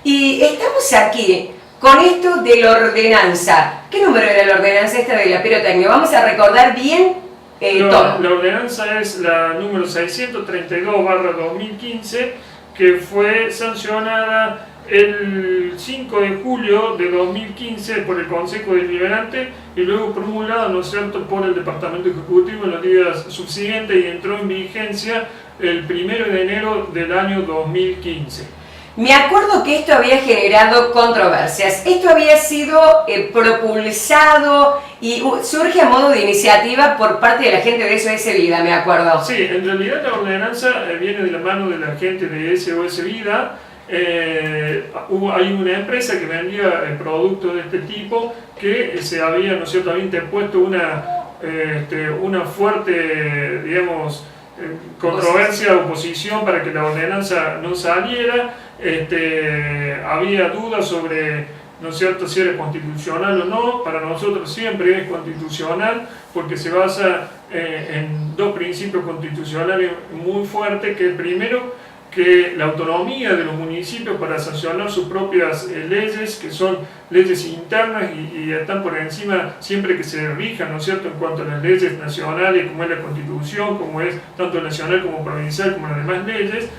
Y estamos aquí con esto de la ordenanza. ¿Qué número era la ordenanza esta de la pirotecnia? Vamos a recordar bien todo. La ordenanza es la número 632/2015, que fue sancionada el 5 de julio de 2015 por el Consejo Deliberante y luego promulgada, ¿no es cierto?, por el Departamento Ejecutivo en los días subsiguientes y entró en vigencia el 1 de enero del año 2015. Me acuerdo que esto había generado controversias. Esto había sido propulsado y surge a modo de iniciativa por parte de la gente de SOS Vida, me acuerdo. Sí, en realidad la ordenanza viene de la mano de la gente de SOS Vida. Hay una empresa que vendía productos de este tipo que se había, ¿no es cierto?, había interpuesto una fuerte, digamos, controversia, oposición para que la ordenanza no saliera. Había dudas sobre, ¿no es cierto?, si era constitucional o no. Para nosotros siempre es constitucional porque se basa en dos principios constitucionales muy fuertes, que el primero, que la autonomía de los municipios para sancionar sus propias leyes, que son leyes internas y están por encima siempre que se rijan, ¿no es cierto?, en cuanto a las leyes nacionales, como es la Constitución, como es tanto nacional como provincial, como las demás leyes,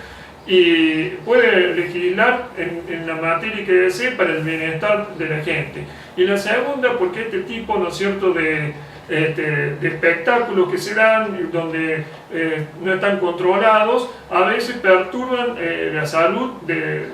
y puede legislar en la materia que desee para el bienestar de la gente. Y la segunda, porque este tipo, ¿no es cierto?, de espectáculos que se dan donde no están controlados, a veces perturban la salud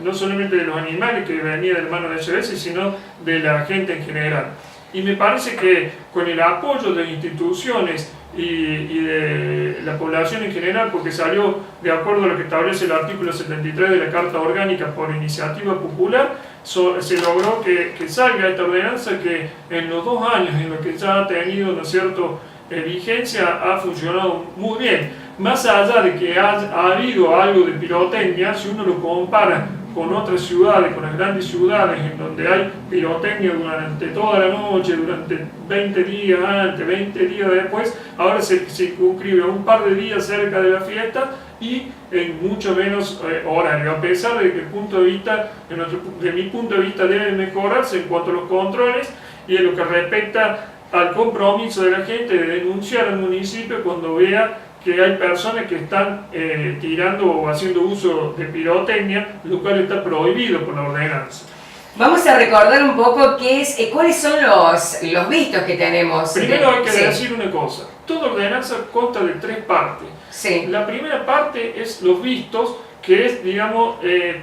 no solamente de los animales que venían de la mano de SOS, sino de la gente en general. Y me parece que con el apoyo de instituciones y de la población en general, porque salió de acuerdo a lo que establece el artículo 73 de la Carta Orgánica por iniciativa popular, se logró que salga esta ordenanza que en los 2 años en los que ya ha tenido, ¿no es cierto?, vigencia, ha funcionado muy bien. Más allá de que ha habido algo de pirotecnia, si uno lo compara con otras ciudades, con las grandes ciudades en donde hay pirotecnia durante toda la noche, durante 20 días antes, 20 días después, ahora se circunscribe a un par de días cerca de la fiesta y en mucho menos horario, a pesar de que de mi punto de vista debe mejorarse en cuanto a los controles y en lo que respecta al compromiso de la gente de denunciar al municipio cuando vea que hay personas que están tirando o haciendo uso de pirotecnia, lo cual está prohibido por la ordenanza. Vamos a recordar un poco cuáles son los vistos que tenemos. Primero hay que decir una cosa, toda ordenanza consta de 3 partes. Sí. La primera parte es los vistos, que es, digamos,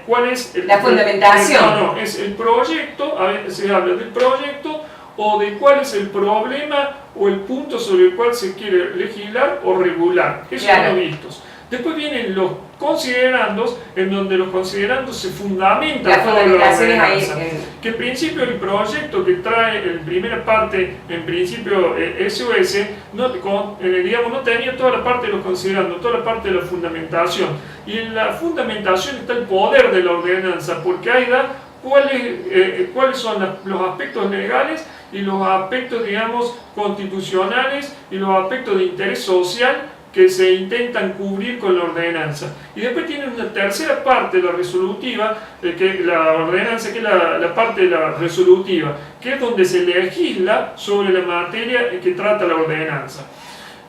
cuál es la fundamentación. Es el proyecto, a veces se habla del proyecto, o de cuál es el problema o el punto sobre el cual se quiere legislar o regular. Esos son los vistos. Después vienen los considerandos, en donde los considerandos se fundamentan toda la ordenanza. Que en principio el proyecto que trae en primera parte, en principio SOS, no tenía toda la parte de los considerandos, toda la parte de la fundamentación. Y en la fundamentación está el poder de la ordenanza, porque ahí da cuáles son los aspectos legales y los aspectos, digamos, constitucionales y los aspectos de interés social que se intentan cubrir con la ordenanza. Y después tiene una tercera parte de la resolutiva, que la ordenanza, que es la parte de la resolutiva, que es donde se legisla sobre la materia que trata la ordenanza.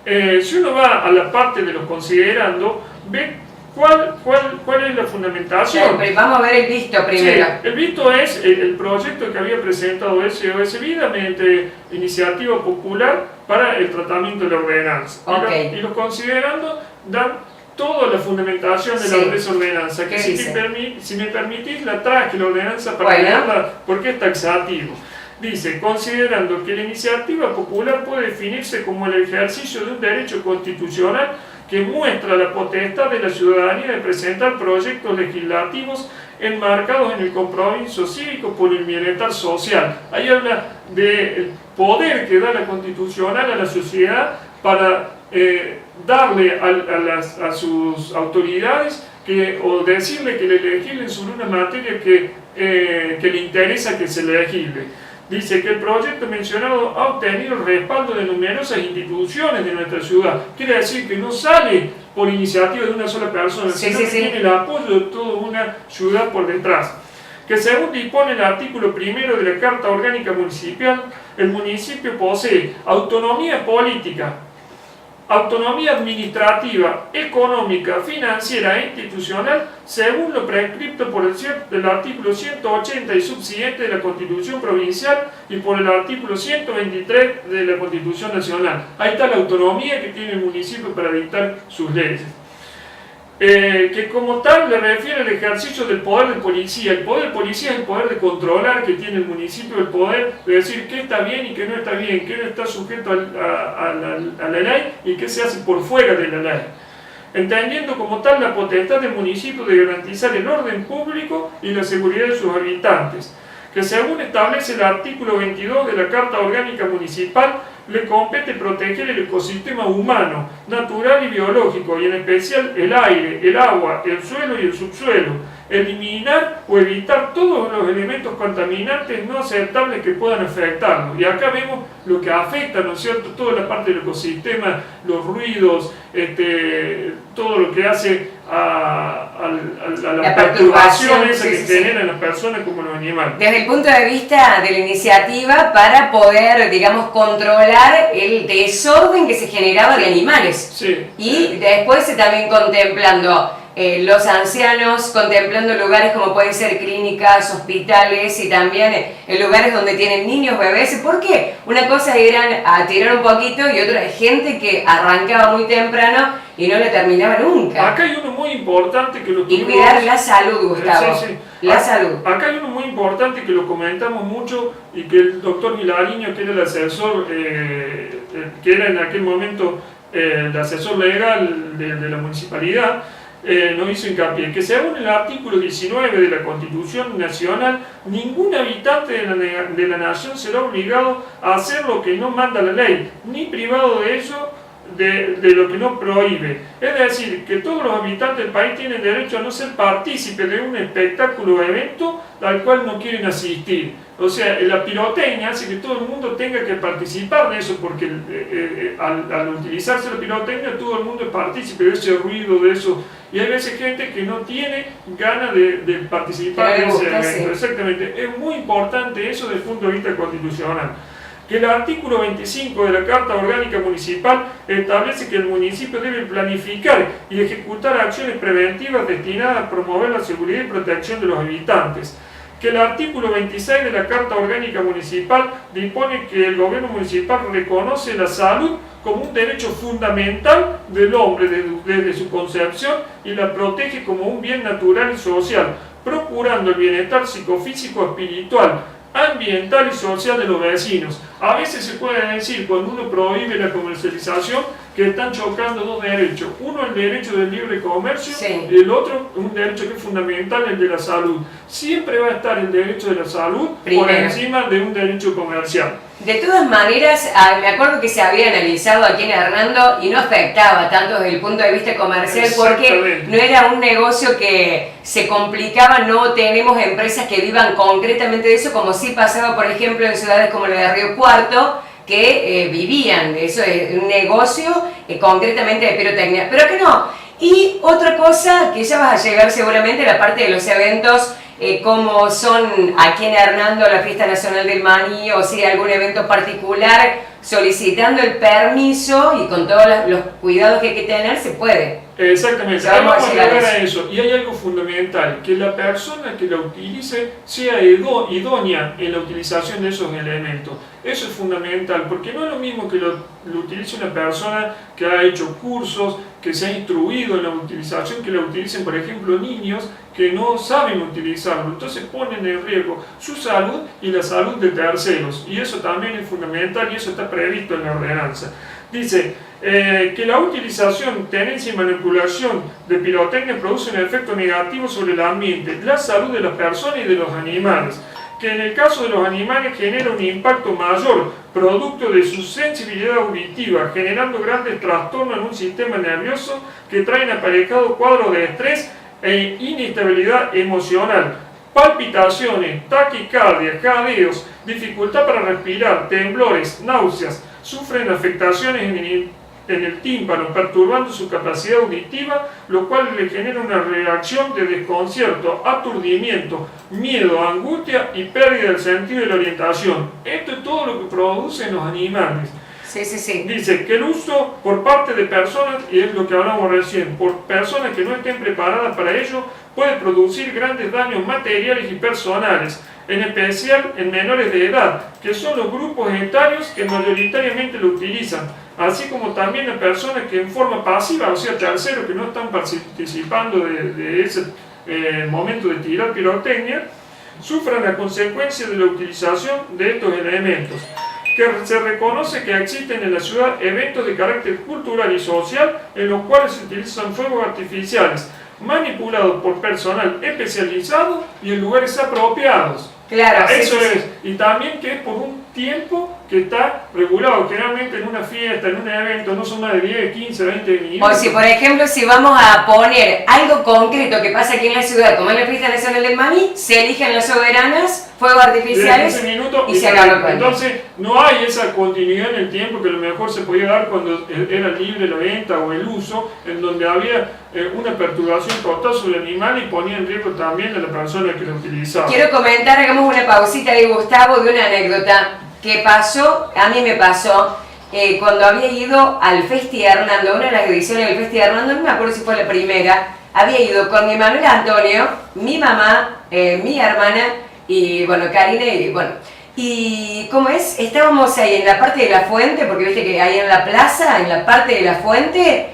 Si uno va a la parte de los considerandos, ve ¿cuál es la fundamentación? Vamos a ver el visto primero. Sí, el visto es el proyecto que había presentado SOS Vida mediante iniciativa popular para el tratamiento de la ordenanza. Okay. Y los considerandos dan toda la fundamentación de esa ordenanza, que si me permitís la traje la ordenanza para leerla porque es taxativo. Dice, considerando que la iniciativa popular puede definirse como el ejercicio de un derecho constitucional que muestra la potestad de la ciudadanía de presentar proyectos legislativos enmarcados en el compromiso cívico por el bienestar social. Ahí habla del poder que da la constitucional a la sociedad para darle a sus autoridades o decirle que le legislen sobre una materia que le interesa que se legisle. Dice que el proyecto mencionado ha obtenido el respaldo de numerosas instituciones de nuestra ciudad. Quiere decir que no sale por iniciativa de una sola persona, sino que tiene el apoyo de toda una ciudad por detrás. que según dispone el artículo 1 de la Carta Orgánica Municipal, el municipio posee autonomía política, autonomía administrativa, económica, financiera e institucional, según lo prescrito por el artículo 180 y subsiguiente de la Constitución Provincial y por el artículo 123 de la Constitución Nacional. Ahí está la autonomía que tiene el municipio para dictar sus leyes. Que como tal le refiere al ejercicio del poder de policía. El poder de policía es el poder de controlar que tiene el municipio, el poder de decir qué está bien y qué no está bien, qué no está sujeto a la ley y qué se hace por fuera de la ley. Entendiendo como tal la potestad del municipio de garantizar el orden público y la seguridad de sus habitantes, que según establece el artículo 22 de la Carta Orgánica Municipal, le compete proteger el ecosistema humano, natural y biológico, y en especial el aire, el agua, el suelo y el subsuelo, eliminar o evitar todos los elementos contaminantes no aceptables que puedan afectarlo. Y acá vemos lo que afecta, ¿no es cierto?, toda la parte del ecosistema, los ruidos, todo lo que hace a la perturbación esa que generan las personas como los animales. Desde el punto de vista de la iniciativa para poder, digamos, controlar el desorden que se generaba de animales. Sí. Y después también contemplando los ancianos, contemplando lugares como pueden ser clínicas, hospitales y también lugares donde tienen niños, bebés. ¿Por qué? Una cosa era a tirar un poquito y otra gente que arrancaba muy temprano y no le terminaba nunca. Acá hay uno muy importante que lo Y cuidar la salud, Gustavo. Sí. La salud. Acá hay uno muy importante que lo comentamos mucho y que el doctor Milariño, que era el asesor, que era en aquel momento el asesor legal de la municipalidad, nos hizo hincapié, que según el artículo 19 de la Constitución Nacional, ningún habitante de la nación será obligado a hacer lo que no manda la ley, ni privado de eso, de lo que no prohíbe. Es decir, que todos los habitantes del país tienen derecho a no ser partícipes de un espectáculo o evento al cual no quieren asistir. O sea, la pirotecnia hace que todo el mundo tenga que participar de eso, porque al utilizarse la pirotecnia todo el mundo es partícipe de ese ruido, de eso. Y hay veces gente que no tiene ganas de participar de ese evento. Sí. Exactamente. Es muy importante eso desde el punto de vista constitucional. Que el artículo 25 de la Carta Orgánica Municipal establece que el municipio debe planificar y ejecutar acciones preventivas destinadas a promover la seguridad y protección de los habitantes. Que el artículo 26 de la Carta Orgánica Municipal dispone que el gobierno municipal reconoce la salud como un derecho fundamental del hombre desde su concepción y la protege como un bien natural y social, procurando el bienestar psicofísico, espiritual, ambiental y social de los vecinos. A veces se puede decir, cuando uno prohíbe la comercialización, que están chocando dos derechos. Uno, el derecho del libre comercio, sí, y el otro, un derecho que es fundamental, el de la salud. Siempre va a estar el derecho de la salud por encima de un derecho comercial. De todas maneras, me acuerdo que se había analizado aquí en Hernando y no afectaba tanto desde el punto de vista comercial porque no era un negocio que se complicaba, no tenemos empresas que vivan concretamente de eso, como sí pasaba, por ejemplo, en ciudades como la de Río Cuarto, que vivían de eso, es un negocio concretamente de pirotecnia, pero que no. Y otra cosa que ya vas a llegar seguramente, la parte de los eventos, como son aquí en Hernando la Fiesta Nacional del Maní, o si algún evento particular, solicitando el permiso y con todos los cuidados que hay que tener, se puede. Exactamente, vamos a llegar a eso. Y hay algo fundamental, que la persona que la utilice sea idónea en la utilización de esos elementos. Eso es fundamental, porque no es lo mismo que lo utilice una persona que ha hecho cursos, que se ha instruido en la utilización, que la utilicen, por ejemplo, niños que no saben utilizarlo. Entonces ponen en riesgo su salud y la salud de terceros. Y eso también es fundamental y eso está previsto en la ordenanza. Dice que la utilización, tenencia y manipulación de pirotecnia produce un efecto negativo sobre el ambiente, la salud de las personas y de los animales. Que en el caso de los animales genera un impacto mayor, producto de su sensibilidad auditiva, generando grandes trastornos en un sistema nervioso que traen aparejado cuadros de estrés e inestabilidad emocional, palpitaciones, taquicardia, jadeos, dificultad para respirar, temblores, náuseas, sufren afectaciones en el tímpano, perturbando su capacidad auditiva, lo cual le genera una reacción de desconcierto, aturdimiento, miedo, angustia y pérdida del sentido de la orientación. Esto es todo lo que producen los animales. Sí, sí, sí. Dice que el uso por parte de personas, y es lo que hablamos recién, por personas que no estén preparadas para ello, puede producir grandes daños materiales y personales, en especial en menores de edad, que son los grupos etarios que mayoritariamente lo utilizan, así como también a personas que en forma pasiva, o sea, terceros que no están participando de ese momento de tirar pirotecnia, sufran la consecuencia de la utilización de estos elementos. Que se reconoce que existen en la ciudad eventos de carácter cultural y social en los cuales se utilizan fuegos artificiales manipulados por personal especializado y en lugares apropiados. Claro, eso sí, es. sí. Y también que es por un tiempo que está regulado. Generalmente en una fiesta, en un evento, no son más de 10, 15, 20 minutos. O si, por ejemplo, si vamos a poner algo concreto que pasa aquí en la ciudad, como en la Fiesta Nacional del Maní, se eligen las soberanas, fuegos artificiales y se acaba el cuento. Entonces, no hay esa continuidad en el tiempo que a lo mejor se podía dar cuando era libre la venta o el uso, en donde había una perturbación total sobre el animal y ponía en riesgo también a la persona que lo utilizaba. Quiero comentar, hagamos una pausita ahí, Gustavo, de una anécdota que pasó, a mí me pasó, cuando había ido al Festi Hernando, una de las ediciones del Festi Hernando, no me acuerdo si fue la primera, había ido con mi Manuel Antonio, mi mamá, mi hermana y bueno, Karina y bueno. Y ¿cómo es? Estábamos ahí en la parte de la fuente, porque viste que ahí en la plaza, en la parte de la fuente,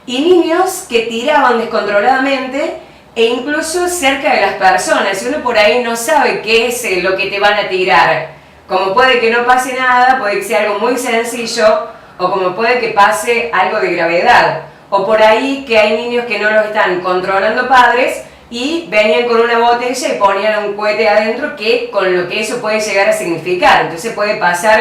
y niños que tiraban descontroladamente e incluso cerca de las personas. Y uno por ahí no sabe qué es lo que te van a tirar. Como puede que no pase nada, puede que sea algo muy sencillo, o como puede que pase algo de gravedad. O por ahí que hay niños que no lo están controlando padres y venían con una botella y ponían un cohete adentro, que con lo que eso puede llegar a significar. Entonces puede pasar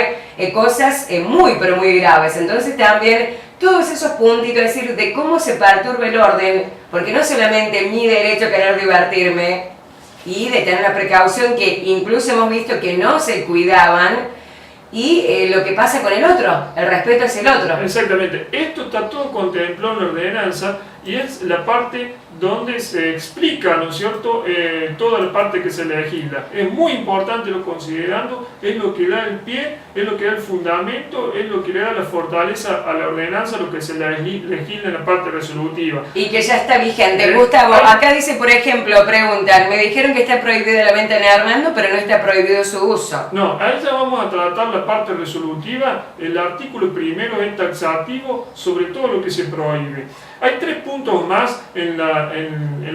cosas muy pero muy graves. Entonces también todos esos puntitos, es decir, de cómo se perturba el orden, porque no solamente mi derecho a querer divertirme y de tener la precaución que incluso hemos visto que no se cuidaban, y lo que pasa con el otro, el respeto hacia el otro. Exactamente, esto está todo contemplado en la ordenanza y es la parte donde se explica, ¿no es cierto?, toda la parte que se legisla. Es muy importante lo considerando, es lo que da el pie, es lo que da el fundamento, es lo que le da la fortaleza a la ordenanza, lo que se legisla en la parte resolutiva. Y que ya está vigente. Gustavo, acá dice, por ejemplo, preguntan, me dijeron que está prohibida la venta en Hernando, pero no está prohibido su uso. No, a ella vamos a tratar la parte resolutiva. El artículo primero es taxativo sobre todo lo que se prohíbe. Hay 3 puntos más en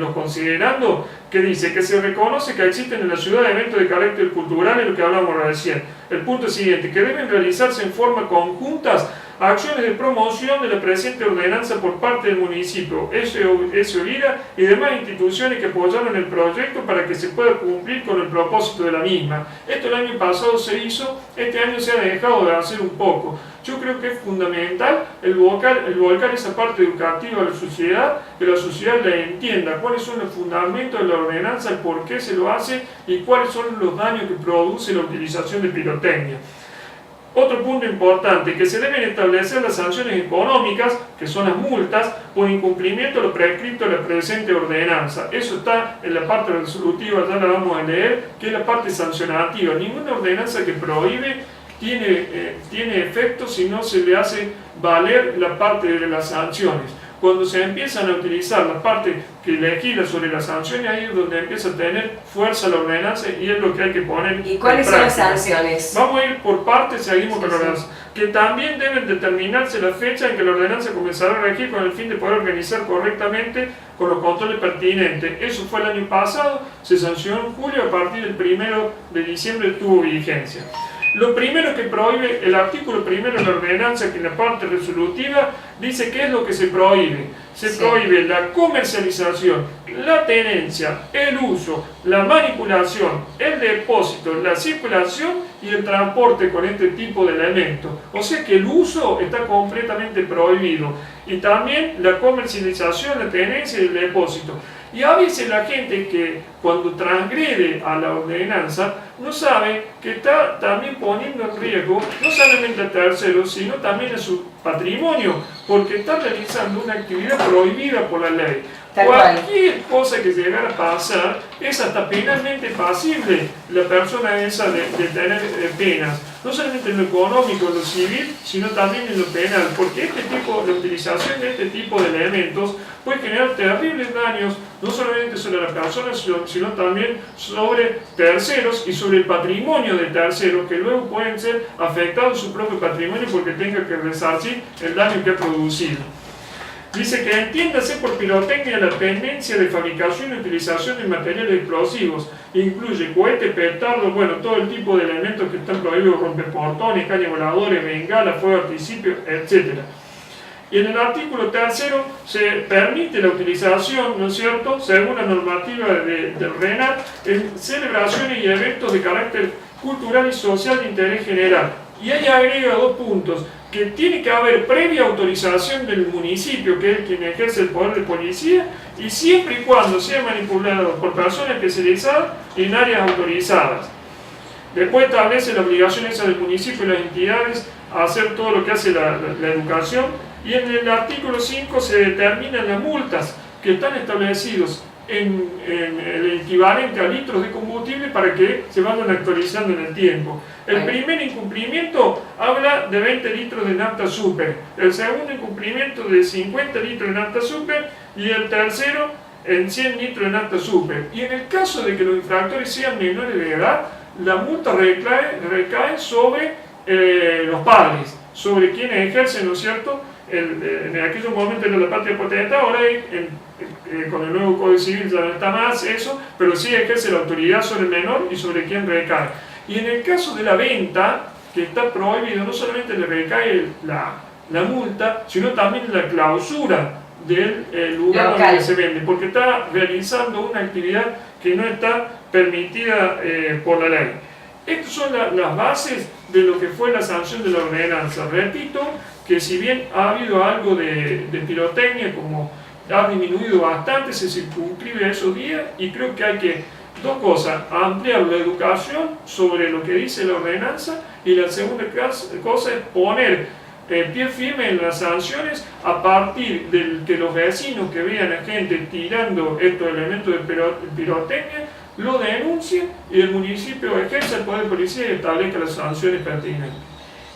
los considerando, que dice que se reconoce que existen en la ciudad eventos de carácter cultural, en lo que hablamos recién. El punto siguiente, que deben realizarse en forma conjuntas acciones de promoción de la presente ordenanza por parte del municipio, SOIRA y demás instituciones que apoyaron el proyecto para que se pueda cumplir con el propósito de la misma. Esto el año pasado se hizo, este año se ha dejado de hacer un poco. Yo creo que es fundamental el volcar esa parte educativa a la sociedad, que la sociedad la entienda, cuáles son los fundamentos de la ordenanza, el por qué se lo hace y cuáles son los daños que produce la utilización de pirotecnia. Otro punto importante, que se deben establecer las sanciones económicas, que son las multas, por incumplimiento de lo prescrito de la presente ordenanza. Eso está en la parte resolutiva, ya la vamos a leer, que es la parte sancionativa. Ninguna ordenanza que prohíbe tiene efecto si no se le hace valer la parte de las sanciones. Cuando se empiezan a utilizar la parte que legisla sobre las sanciones, ahí es donde empieza a tener fuerza la ordenanza y es lo que hay que poner. ¿Y cuáles son las sanciones? Vamos a ir por partes, seguimos con la ordenanza. Que también deben determinarse la fecha en que la ordenanza comenzará a regir con el fin de poder organizar correctamente con los controles pertinentes. Eso fue el año pasado, se sancionó en julio, a partir del 1 de diciembre tuvo vigencia. Lo primero que prohíbe, el artículo primero de la ordenanza, que en la parte resolutiva dice qué es lo que se prohíbe. Se prohíbe la comercialización, la tenencia, el uso, la manipulación, el depósito, la circulación y el transporte con este tipo de elementos. O sea que el uso está completamente prohibido. Y también la comercialización, la tenencia y el depósito. Y a veces la gente que cuando transgrede a la ordenanza no sabe que está también poniendo en riesgo no solamente a terceros, sino también a su patrimonio, porque está realizando una actividad prohibida por la ley. Cualquier cosa que llegara a pasar es hasta penalmente pasible la persona esa de tener penas, no solamente en lo económico, en lo civil, sino también en lo penal, porque la utilización de este tipo de elementos puede generar terribles daños, no solamente sobre la persona, sino también sobre terceros y sobre el patrimonio de terceros, que luego pueden ser afectados su propio patrimonio porque tenga que resarcir el daño que ha producido. Dice que entiéndase por pirotecnia la tendencia de fabricación y utilización de materiales explosivos. Incluye cohetes, petardos, bueno, todo el tipo de elementos que están prohibidos, rompeportones, cañas voladores, bengalas, fuego artificial, etc. Y en el artículo 3 se permite la utilización, ¿no es cierto?, según la normativa del RENAC, en celebraciones y eventos de carácter cultural y social de interés general. Y ahí agrega 2 puntos. Que tiene que haber previa autorización del municipio, que es quien ejerce el poder de policía, y siempre y cuando sea manipulado por personas especializadas en áreas autorizadas. Después establece la obligación esa del municipio y las entidades a hacer todo lo que hace la educación, y en el artículo 5 se determinan las multas que están establecidos en el equivalente a litros de combustible para que se vayan actualizando en el tiempo. El primer incumplimiento habla de 20 litros de nafta super, el segundo incumplimiento de 50 litros de nafta super y el tercero en 100 litros de nafta super. Y en el caso de que los infractores sean menores de edad, la multa recae sobre los padres, sobre quienes ejercen, ¿no es cierto?, en aquellos momentos era la patria potestad, ahora con el nuevo Código Civil ya no está más eso, pero sí ejerce la autoridad sobre el menor y sobre quien recae. Y en el caso de la venta, que está prohibido, no solamente le recae la multa, sino también la clausura del lugar donde se vende, porque está realizando una actividad que no está permitida por la ley. Estas son las bases de lo que fue la sanción de la ordenanza. Repito que si bien ha habido algo de pirotecnia, como ha disminuido bastante, se circunscribe a esos días, y creo que hay que, 2 cosas, ampliar la educación sobre lo que dice la ordenanza, y la segunda cosa es poner pie firme en las sanciones a partir de que los vecinos que vean a gente tirando estos elementos de pirotecnia lo denuncien y el municipio ejerza el poder de policía y establezca las sanciones pertinentes.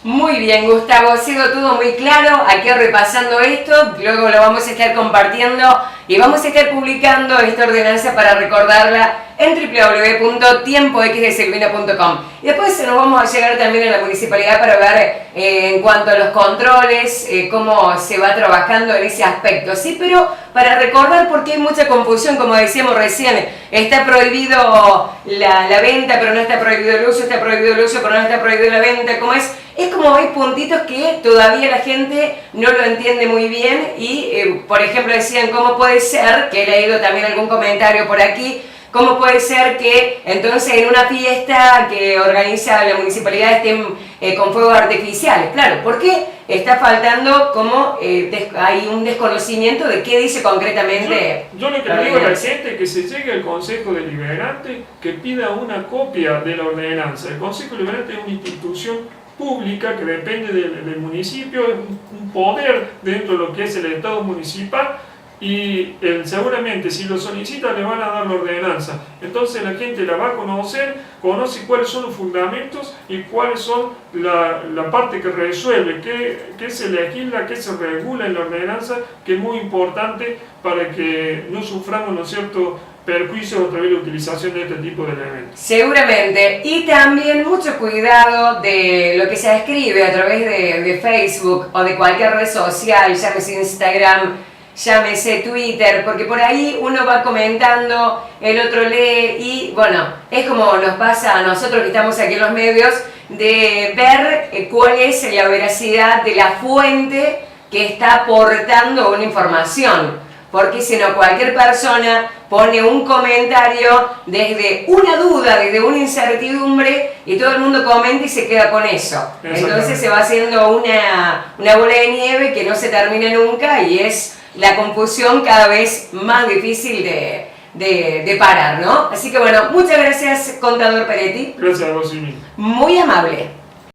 Muy bien, Gustavo, ha sido todo muy claro. Aquí repasando esto, luego lo vamos a estar compartiendo y vamos a estar publicando esta ordenanza para recordarla en www.tiempoxdesilvina.com. Y después nos vamos a llegar también a la municipalidad para ver en cuanto a los controles, cómo se va trabajando en ese aspecto. Sí, pero para recordar, porque hay mucha confusión, como decíamos recién, está prohibido la venta, pero no está prohibido el uso, está prohibido el uso, pero no está prohibido la venta, ¿cómo es? Es como hay puntitos que todavía la gente no lo entiende muy bien y, por ejemplo, decían, ¿cómo puede ser? Que he leído también algún comentario por aquí, ¿cómo puede ser que entonces en una fiesta que organiza la municipalidad estén con fuegos artificiales? Claro, porque está faltando como hay un desconocimiento de qué dice concretamente. Yo lo que le digo a la gente es que se llegue al Consejo Deliberante que pida una copia de la ordenanza. El Consejo Deliberante es una institución pública que depende del municipio, es un poder dentro de lo que es el Estado municipal, y seguramente si lo solicita le van a dar la ordenanza. Entonces la gente la va a conocer, conoce cuáles son los fundamentos y cuáles son la parte que resuelve, qué se legisla, qué se regula en la ordenanza, que es muy importante para que no suframos, ¿no es cierto?, perjuicios a través de la utilización de este tipo de elementos. Seguramente, y también mucho cuidado de lo que se escribe a través de Facebook o de cualquier red social, llámese Instagram, llámese Twitter, porque por ahí uno va comentando, el otro lee y bueno, es como nos pasa a nosotros que estamos aquí en los medios, de ver cuál es la veracidad de la fuente que está aportando una información. Porque si no, cualquier persona pone un comentario desde una duda, desde una incertidumbre, y todo el mundo comenta y se queda con eso. Entonces se va haciendo una bola de nieve que no se termina nunca y es la confusión cada vez más difícil de parar, ¿no? Así que bueno, muchas gracias, contador Peretti. Gracias a vos, Jimmy. Muy amable.